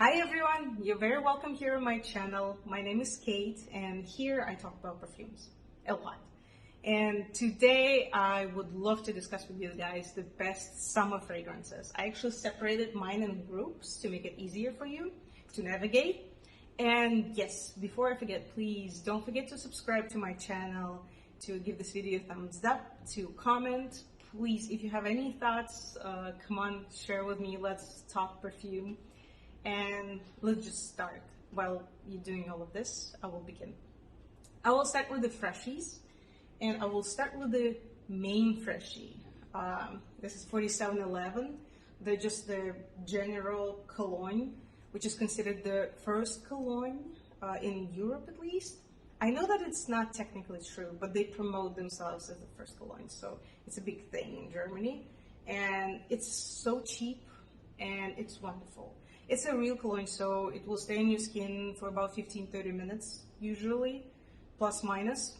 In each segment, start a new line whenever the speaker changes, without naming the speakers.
Hi everyone, you're very welcome here on my channel. My name is Kate and here I talk about perfumes a lot. And today I would love to discuss with you guys the best summer fragrances. I actually separated mine in groups to make it easier for you to navigate. And yes, before I forget, please don't forget to subscribe to my channel, to give this video a thumbs up, to comment. Please, if you have any thoughts, come on, share with me. Let's talk perfume. And let's just start. While you're doing all of this, I will begin. I will start with the freshies, and I will start with the main freshie. This is 4711. They're just the general cologne, which is considered the first cologne in Europe at least. I know that it's not technically true, but they promote themselves as the first cologne, so it's a big thing in Germany. And it's so cheap, and it's wonderful. It's a real cologne, so it will stay in your skin for about 15-30 minutes, usually, plus minus,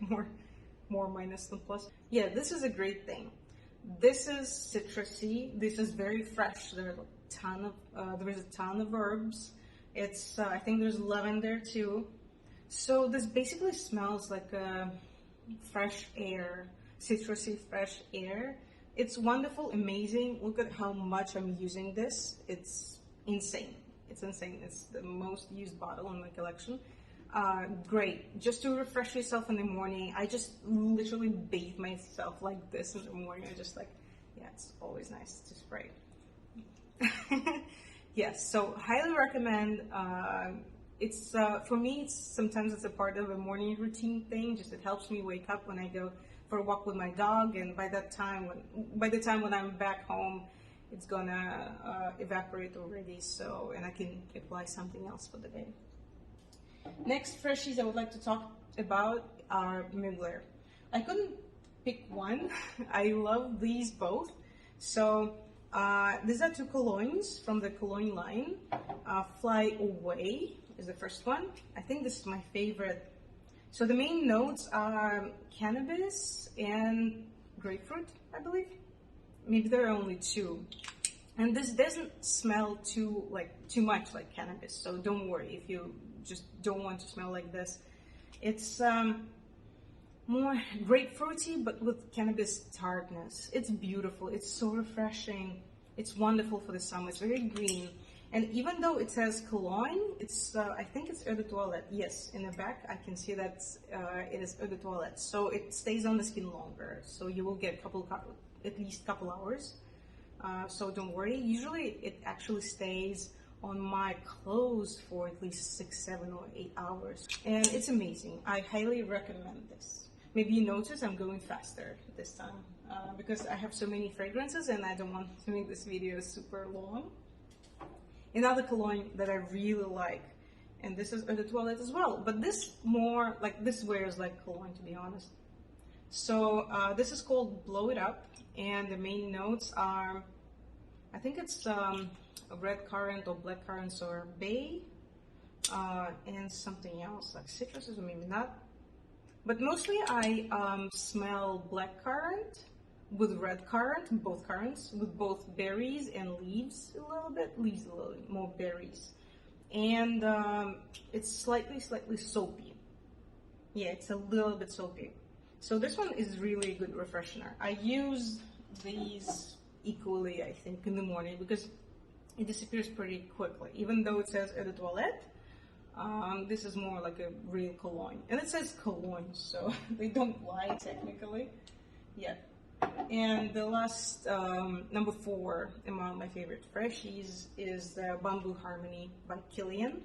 more minus than plus. Yeah, this is a great thing. This is citrusy. This is very fresh. There is a ton of herbs. It's I think there's lavender too. So this basically smells like fresh air, citrusy fresh air. It's wonderful, amazing. Look at how much I'm using this. It's insane. It's insane. It's the most used bottle in my collection. Great. Just to refresh yourself in the morning. I just literally bathe myself like this in the morning. I just like, yeah, it's always nice to spray. Yes, so highly recommend. It's for me, sometimes it's a part of a morning routine thing. Just it helps me wake up when I go for a walk with my dog, and by the time when I'm back home, it's gonna evaporate already. So, and I can apply something else for the day. Next freshies I would like to talk about are Mugler. I couldn't pick one. I love these both. So these are two colognes from the cologne line. Fly Away is the first one. I think this is my favorite. So the main notes are cannabis and grapefruit, I believe. Maybe there are only two. And this doesn't smell too much like cannabis, so don't worry if you just don't want to smell like this. It's more grapefruity, but with cannabis tartness. It's beautiful. It's so refreshing. It's wonderful for the summer. It's very green. And even though it says cologne, it's I think it's Eau de Toilette. Yes, in the back I can see that it is Eau de Toilette. So it stays on the skin longer. So you will get at least a couple hours. So don't worry. Usually it actually stays on my clothes for at least 6, 7, or 8 hours. And it's amazing. I highly recommend this. Maybe you notice I'm going faster this time because I have so many fragrances and I don't want to make this video super long. Another cologne that I really like, and this is Eau de Toilette as well, but this wears like cologne, to be honest. So this is called Blow It Up, and the main notes are, I think it's a red currant or black currants or bay, and something else like citruses or maybe not. But mostly I smell black currant with red currant, both currants, with both berries and leaves a little bit, leaves a little more berries. And it's slightly soapy. Yeah, it's a little bit soapy. So this one is really a good refreshener. I use these equally, I think, in the morning because it disappears pretty quickly. Even though it says Eau de Toilette, this is more like a real cologne. And it says cologne, so they don't lie technically. Yeah. And the last, number 4 among my favorite freshies is the Bamboo Harmony by Kilian.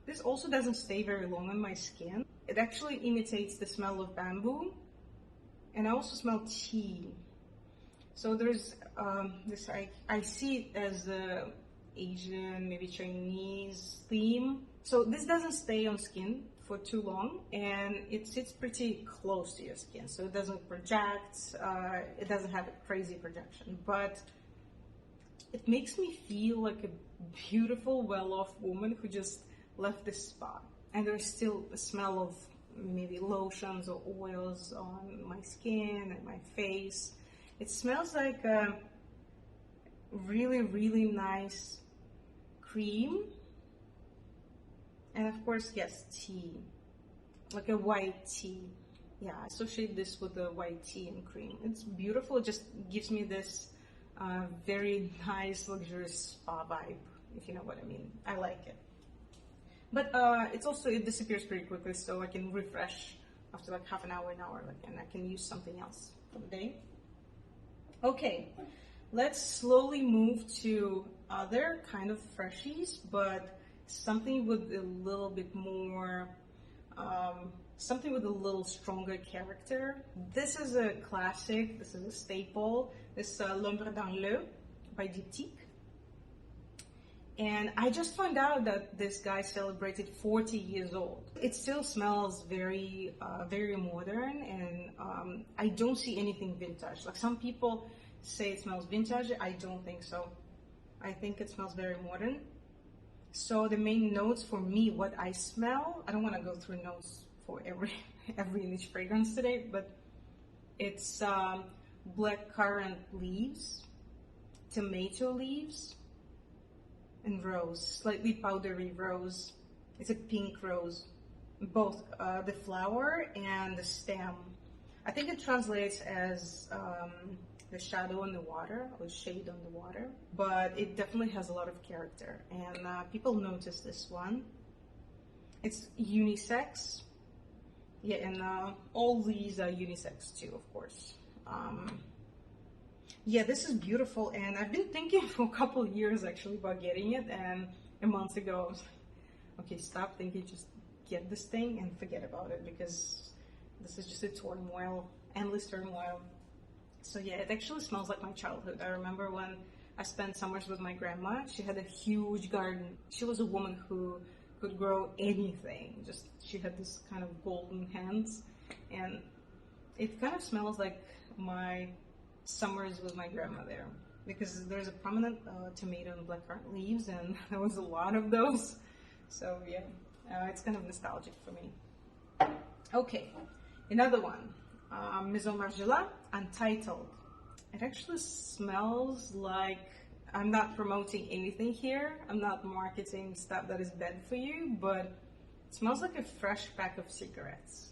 This also doesn't stay very long on my skin. It actually imitates the smell of bamboo, and I also smell tea. So there's this, I see it as a Asian, maybe Chinese theme. So this doesn't stay on skin for too long, and it sits pretty close to your skin, so it doesn't project, it doesn't have a crazy projection, but it makes me feel like a beautiful, well-off woman who just left this spa, and there's still a smell of maybe lotions or oils on my skin and my face. It smells like a really, really nice cream, and of course, yes, tea, like a white tea. Yeah, I associate this with the white tea and cream. It's beautiful. It just gives me this very nice, luxurious spa vibe, if you know what I mean. I like it. But it disappears pretty quickly, so I can refresh after like half an hour, and I can use something else for the day. Okay, let's slowly move to other kind of freshies, but something with a little bit more, something with a little stronger character. This is a classic, this is a staple. This is L'Ombre dans l'Eau by Diptyque. And I just found out that this guy celebrated 40 years old. It still smells very, very modern, and I don't see anything vintage. Like some people say it smells vintage, I don't think so. I think it smells very modern. So the main notes for me, what I smell, I don't want to go through notes for every niche fragrance today, but it's blackcurrant leaves, tomato leaves, and rose, slightly powdery rose. It's a pink rose, both the flower and the stem. I think it translates as the shadow on the water, or shade on the water, but it definitely has a lot of character, and people notice this one. It's unisex. Yeah, and all these are unisex too, of course. Yeah, this is beautiful, and I've been thinking for a couple of years actually about getting it, and a month ago I was like, okay, stop thinking, just get this thing and forget about it, because this is just a turmoil, endless turmoil. So yeah, it actually smells like my childhood. I remember when I spent summers with my grandma. She had a huge garden. She was a woman who could grow anything. Just, she had this kind of golden hands, and it kind of smells like my summers with my grandma there, because there's a prominent tomato and blackcurrant leaves, and there was a lot of those. So yeah, it's kind of nostalgic for me. Okay, another one, Maison Margiela, Untitled. It actually smells like, I'm not promoting anything here, I'm not marketing stuff that is bad for you, but it smells like a fresh pack of cigarettes.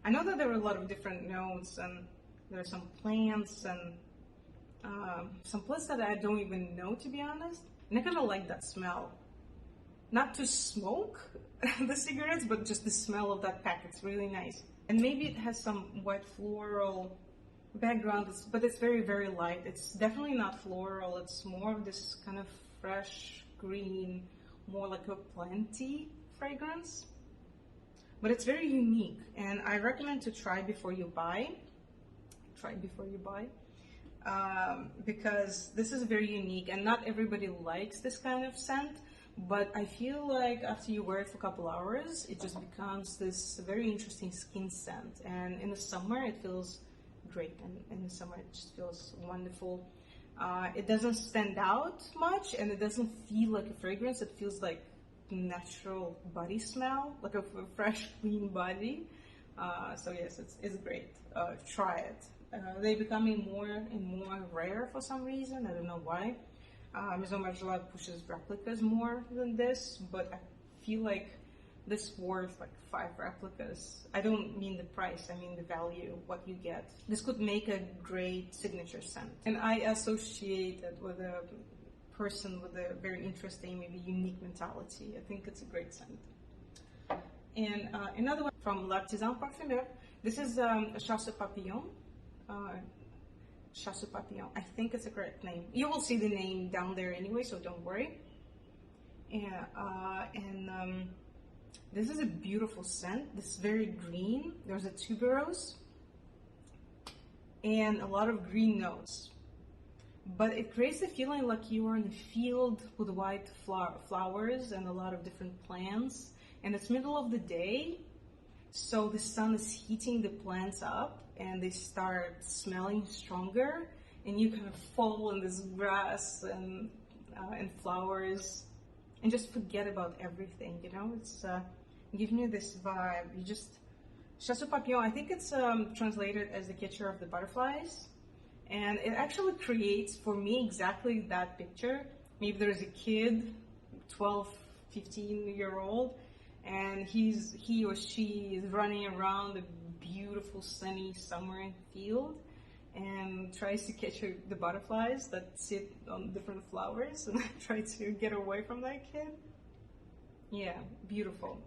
I know that there are a lot of different notes, and there are some plants and some plants that I don't even know, to be honest. And I kind of like that smell. Not to smoke the cigarettes, but just the smell of that pack. It's really nice. And maybe it has some white floral background, but it's very, very light. It's definitely not floral. It's more of this kind of fresh green, more like a planty fragrance. But it's very unique, and I recommend to try before you buy. Because this is very unique, and not everybody likes this kind of scent, but I feel like after you wear it for a couple hours, it just becomes this very interesting skin scent, and in the summer it feels great, and in the summer it just feels wonderful. It doesn't stand out much, and it doesn't feel like a fragrance. It feels like natural body smell, like a fresh, clean body. So yes, it's great. Try it. They're becoming more and more rare for some reason. I don't know why. Maison Margiela pushes replicas more than this, but I feel like this worth like 5 replicas. I don't mean the price, I mean the value, what you get. This could make a great signature scent. And I associate it with a person with a very interesting, maybe unique mentality. I think it's a great scent. And another one from L'artisan Parfumeur. This is Chasse Papillons. Chasse Papillons. I think it's a correct name. You will see the name down there anyway, so don't worry. And this is a beautiful scent. This is very green. There's a tuberose and a lot of green notes. But it creates the feeling like you are in a field with white flowers and a lot of different plants. And it's middle of the day, so the sun is heating the plants up, and they start smelling stronger, and you kind of fall in this grass and flowers, and just forget about everything, you know? It's giving you this vibe. You just, Chasse Papillon, I think it's translated as the catcher of the butterflies, and it actually creates for me exactly that picture maybe there's a kid, 12, 15-year-old, and he or she is running around a beautiful sunny summer field and tries to catch the butterflies that sit on different flowers and try to get away from that kid. Yeah, beautiful.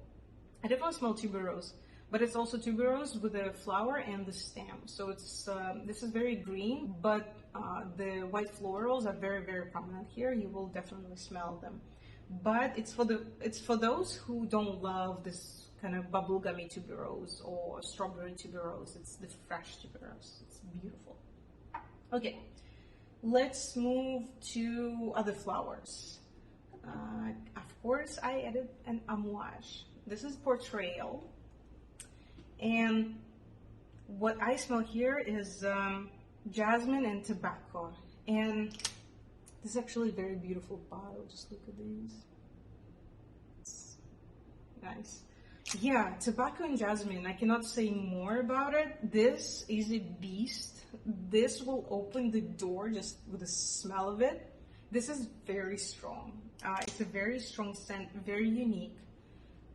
I definitely smell tuberose, but it's also tuberose with the flower and the stem. So it's this is very green, but the white florals are very, very prominent here. You will definitely smell them. But it's for those who don't love this kind of bubblegummy tuberose or strawberry tuberose. It's the fresh tuberose. It's beautiful. Okay, let's move to other flowers. Of course, I added an Amouage. This is Portrayal. And what I smell here is jasmine and tobacco. And this is actually a very beautiful bottle. Just look at these. It's nice. Yeah, tobacco and jasmine. I cannot say more about it. This is a beast. This will open the door just with the smell of it. This is very strong. It's a very strong scent, very unique,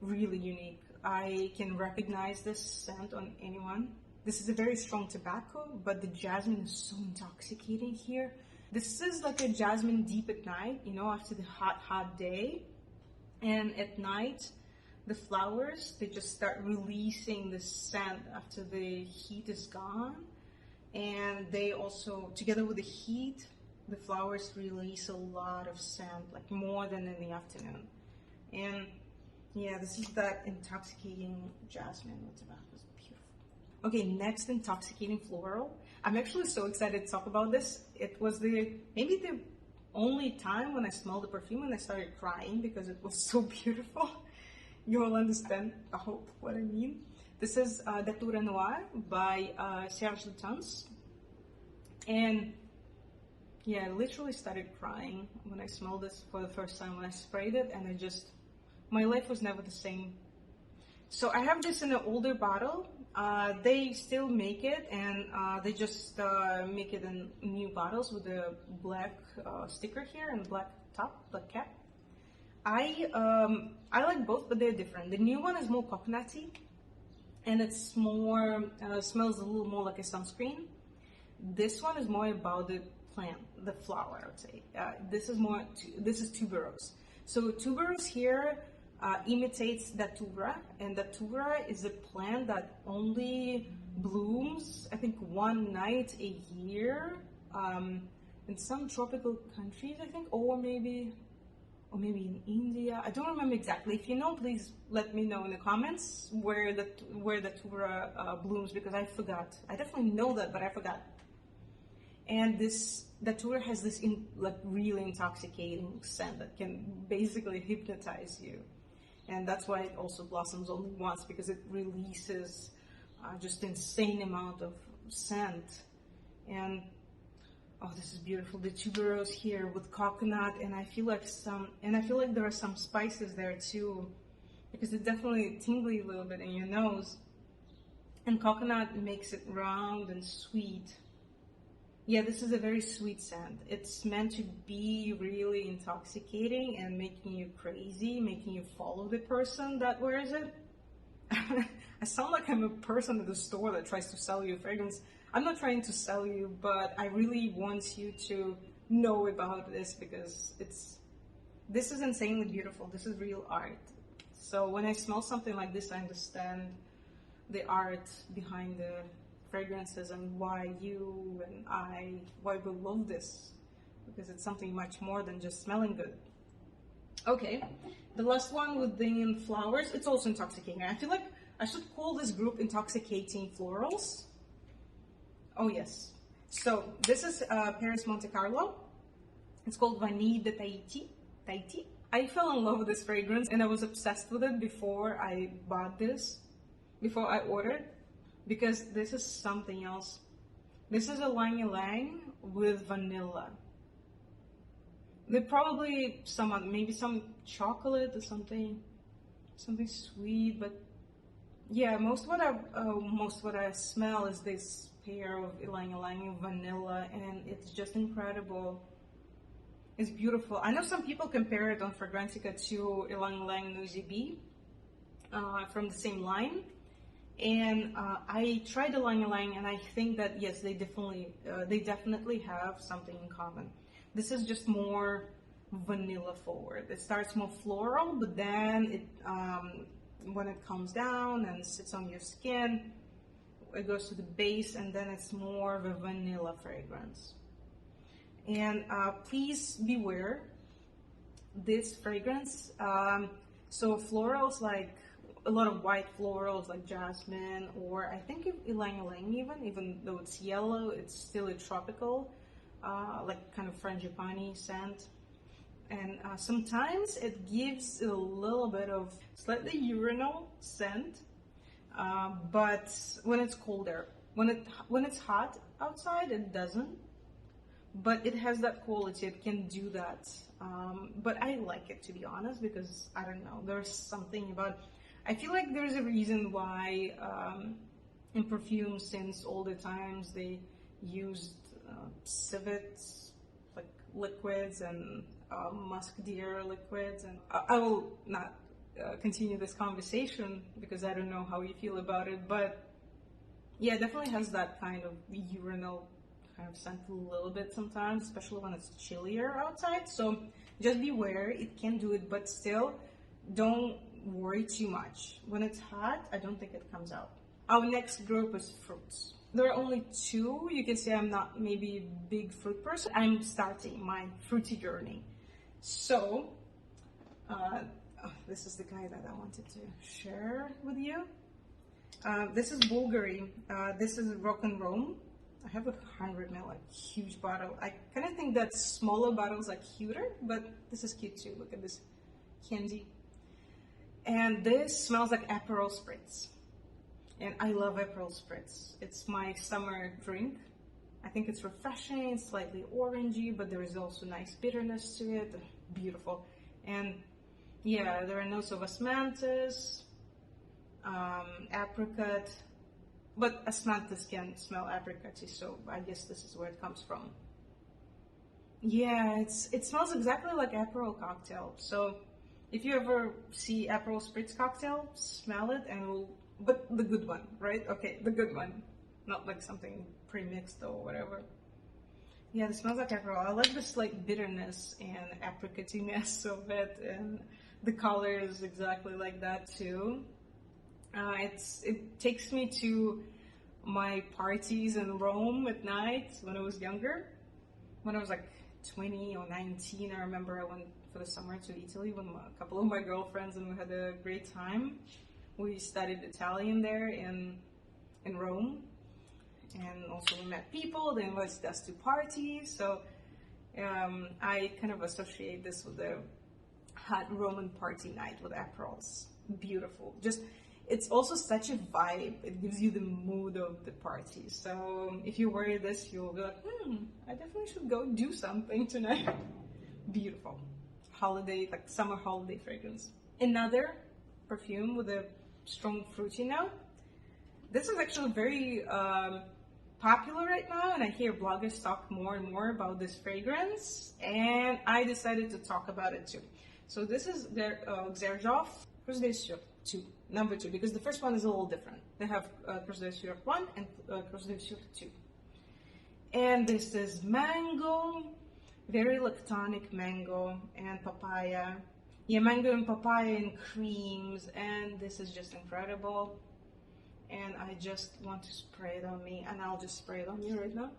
really unique. I can recognize this scent on anyone. This is a very strong tobacco, but the jasmine is so intoxicating here. This is like a jasmine deep at night, you know, after the hot, hot day. And at night, the flowers, they just start releasing the scent after the heat is gone. And they also, together with the heat, the flowers release a lot of scent, like more than in the afternoon. And yeah, this is that intoxicating jasmine with tobacco. It's beautiful. Okay, next intoxicating floral. I'm actually so excited to talk about this. It was maybe the only time when I smelled the perfume and I started crying because it was so beautiful. You will understand, I hope, what I mean. This is Datura Noir by Serge Lutens. And yeah, I literally started crying when I smelled this for the first time, when I sprayed it, and my life was never the same. So I have this in an older bottle. They still make it, and they just make it in new bottles with a black sticker here and black top, black cap. I like both, but they're different. The new one is more coconutty, and it's more smells a little more like a sunscreen. This one is more about the plant, the flower, I would say. This is tuberose. So tuberose here imitates Datura, and Datura is a plant that only blooms, I think, one night a year in some tropical countries, I think, or maybe in India. I don't remember exactly. If you know, please let me know in the comments where the Datura blooms, because I forgot. I definitely know that, but I forgot. And this Datura has this really intoxicating scent that can basically hypnotize you. And that's why it also blossoms only once, because it releases just insane amount of scent. And oh, this is beautiful. The tuberose here with coconut, and I feel like there are some spices there too, because it's definitely tingly a little bit in your nose. And coconut makes it round and sweet. Yeah, this is a very sweet scent. It's meant to be really intoxicating and making you crazy, making you follow the person that wears it. I sound like I'm a person at the store that tries to sell you a fragrance. I'm not trying to sell you, but I really want you to know about this, because this is insanely beautiful. This is real art. So when I smell something like this, I understand the art behind the fragrances and why you and why we love this, because it's something much more than just smelling good. Okay, the last one within flowers, it's also intoxicating. I feel like I should call this group intoxicating florals. Oh yes. So this is Perris Monte Carlo. It's called Vanille de Tahiti. I fell in love with this fragrance and I was obsessed with it before I bought this, before I ordered. Because this is something else. This is a ylang ylang with vanilla. They probably maybe some chocolate or something sweet, but yeah, most what I smell is this pair of ylang ylang and vanilla, and it's just incredible. It's beautiful. I know some people compare it on Fragrantica to Ylang Ylang Nuzibi from the same line. And I tried Ylang Ylang, and I think that yes, they definitely have something in common. This is just more vanilla forward. It starts more floral, but then it when it comes down and sits on your skin, it goes to the base, and then it's more of a vanilla fragrance. And please beware this fragrance. So florals, like a lot of white florals like jasmine, or I think ylang ylang even though it's yellow, it's still a tropical, like kind of frangipani scent. And sometimes it gives a little bit of slightly urinal scent, but when it's colder, when it's hot outside, it doesn't. But it has that quality, it can do that. But I like it, to be honest, because I don't know, there's something about, I feel like there's a reason why in perfume, since older times, they used civets, like liquids, and musk deer liquids. And I will not continue this conversation because I don't know how you feel about it, but yeah, it definitely has that kind of urinal kind of scent a little bit sometimes, especially when it's chillier outside. So just beware, it can do it, but still don't worry too much. When it's hot, I don't think it comes out. Our next group is fruits. There are only two. You can say I'm not maybe a big fruit person. I'm starting my fruity journey. So this is the guy that I wanted to share with you. This is Bvlgari. This is Rock and Rome. I have 100 ml, like huge bottle. I kind of think that smaller bottles are cuter, but this is cute too. Look at this candy. And this smells like Aperol Spritz. And I love Aperol Spritz. It's my summer drink. I think it's refreshing, it's slightly orangey, but there is also nice bitterness to it. Beautiful. And yeah, there are notes of osmanthus, apricot, but osmanthus can smell apricotty, so I guess this is where it comes from. Yeah, it smells exactly like Aperol cocktail. So if you ever see Aperol Spritz cocktail, smell it, and but the good one, right? Okay, the good one, not like something pre-mixed or whatever. Yeah, it smells like Aperol. I like this like bitterness and apricotiness of it, and the color is exactly like that too. It takes me to my parties in Rome at night when I was younger. When I was like 20 or 19, I remember I went for the summer to Italy with a couple of my girlfriends, and we had a great time. We studied Italian there in Rome, and also we met people. They invited us to parties, so I kind of associate this with a hot Roman party night with Aperols. Beautiful. Just, it's also such a vibe. It gives you the mood of the party. So if you wear this, you'll be like, I definitely should go do something tonight. Beautiful. Holiday, like summer holiday fragrance. Another perfume with a strong fruity note. This is actually very popular right now, and I hear bloggers talk more and more about this fragrance, and I decided to talk about it too. So this is their Xerjoff Cruz Del Sur II, number 2, because the first one is a little different. They have Cruz Del Sur 1 and Cruz Del Sur 2. And this is mango, very lactonic mango and papaya. Yeah, mango and papaya and creams, and this is just incredible. And I just want to spray it on me, and I'll just spray it on you right now.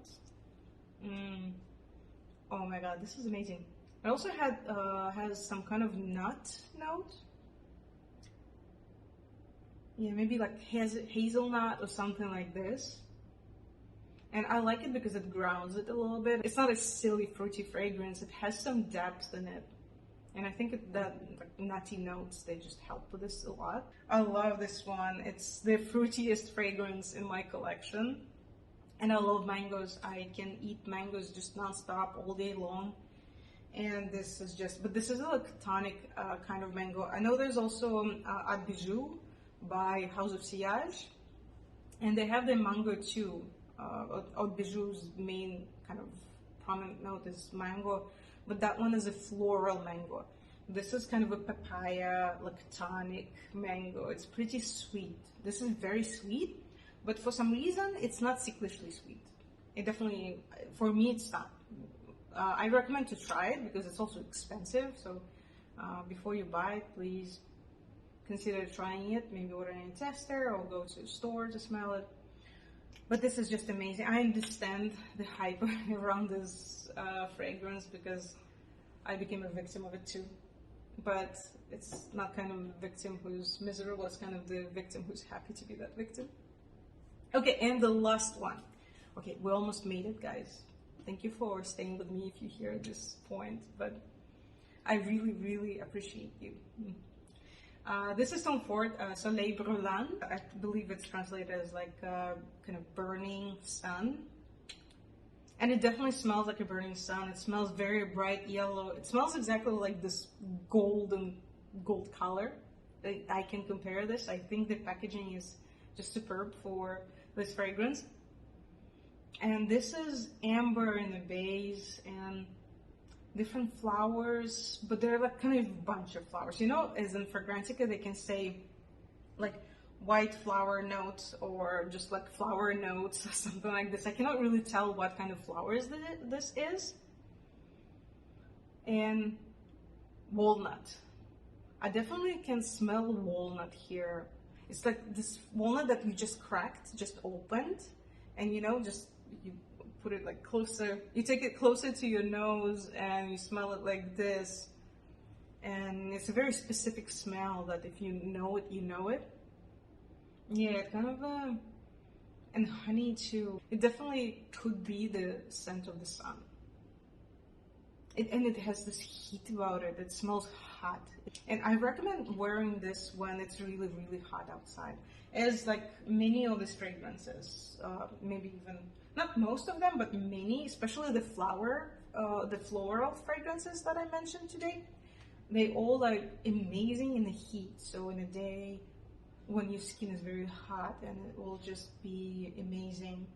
Oh my god, this is amazing. It also has some kind of nut note. Yeah, maybe like hazelnut or something like this. And I like it because it grounds it a little bit. It's not a silly fruity fragrance. It has some depth in it. And I think that like, nutty notes, they just help with this a lot. I love this one. It's the fruitiest fragrance in my collection. And I love mangoes. I can eat mangoes just non-stop all day long. And this is just, but this is a lactonic kind of mango. I know there's also Ad Bijou by House of Sillage. And they have the mango too. Ad Bijou's main kind of prominent note is mango. but that one is a floral mango. This is kind of a papaya, lactonic mango. It's pretty sweet. This is very sweet, but for some reason, it's not sicklishly sweet. It definitely, for me, it's not. I recommend to try it because it's also expensive. So before you buy it, please consider trying it. Maybe ordering a tester or go to a store to smell it. But this is just amazing. I understand the hype around this fragrance because I became a victim of it too. But it's not kind of a victim who's miserable, it's kind of the victim who's happy to be that victim. Okay, and the last one. Okay, we almost made it, guys. Thank you for staying with me if you hear this point, but I really, really appreciate you. This is Tom Ford, Soleil Brulant. I believe it's translated as like kind of burning sun. And it definitely smells like a burning sun. It smells very bright yellow. It smells exactly like this gold color. I can compare this. I think the packaging is just superb for this fragrance. And this is amber in the base and different flowers, but they're like kind of a bunch of flowers. You know, as in Fragrantica, they can say like white flower notes or just like flower notes or something like this. I cannot really tell what kind of flowers this is. And walnut. I definitely can smell walnut here. It's like this walnut that you just cracked, just opened, and you know, just you put it like closer, you take it closer to your nose and you smell it like this. And it's a very specific smell that if you know it, you know it. Yeah, kind of and honey too. It definitely could be the scent of the sun. And it has this heat about it. It smells hot. And I recommend wearing this when it's really, really hot outside. As like many of these fragrances, maybe even, not most of them, but many, especially the floral fragrances that I mentioned today, they all are amazing in the heat. So in a day, when your skin is very hot, and it will just be amazing.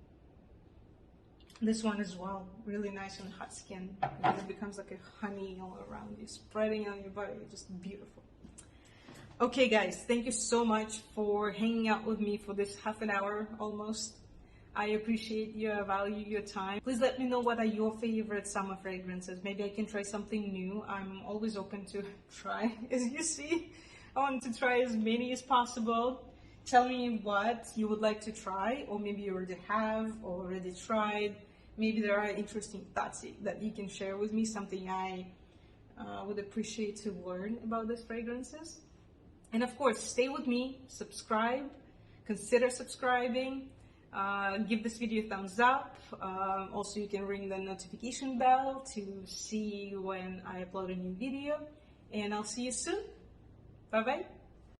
This one as well, really nice on hot skin, because it becomes like a honey all around you, spreading on your body, just beautiful. Okay guys, thank you so much for hanging out with me for this half an hour almost. I appreciate you, I value your time. Please let me know what are your favorite summer fragrances. Maybe I can try something new. I'm always open to try, as you see. I want to try as many as possible. Tell me what you would like to try, or maybe you already have or already tried. Maybe there are interesting thoughts that you can share with me, something I would appreciate to learn about these fragrances. And of course, stay with me, subscribe, consider subscribing, give this video a thumbs up. Also, you can ring the notification bell to see when I upload a new video. And I'll see you soon. Bye-bye.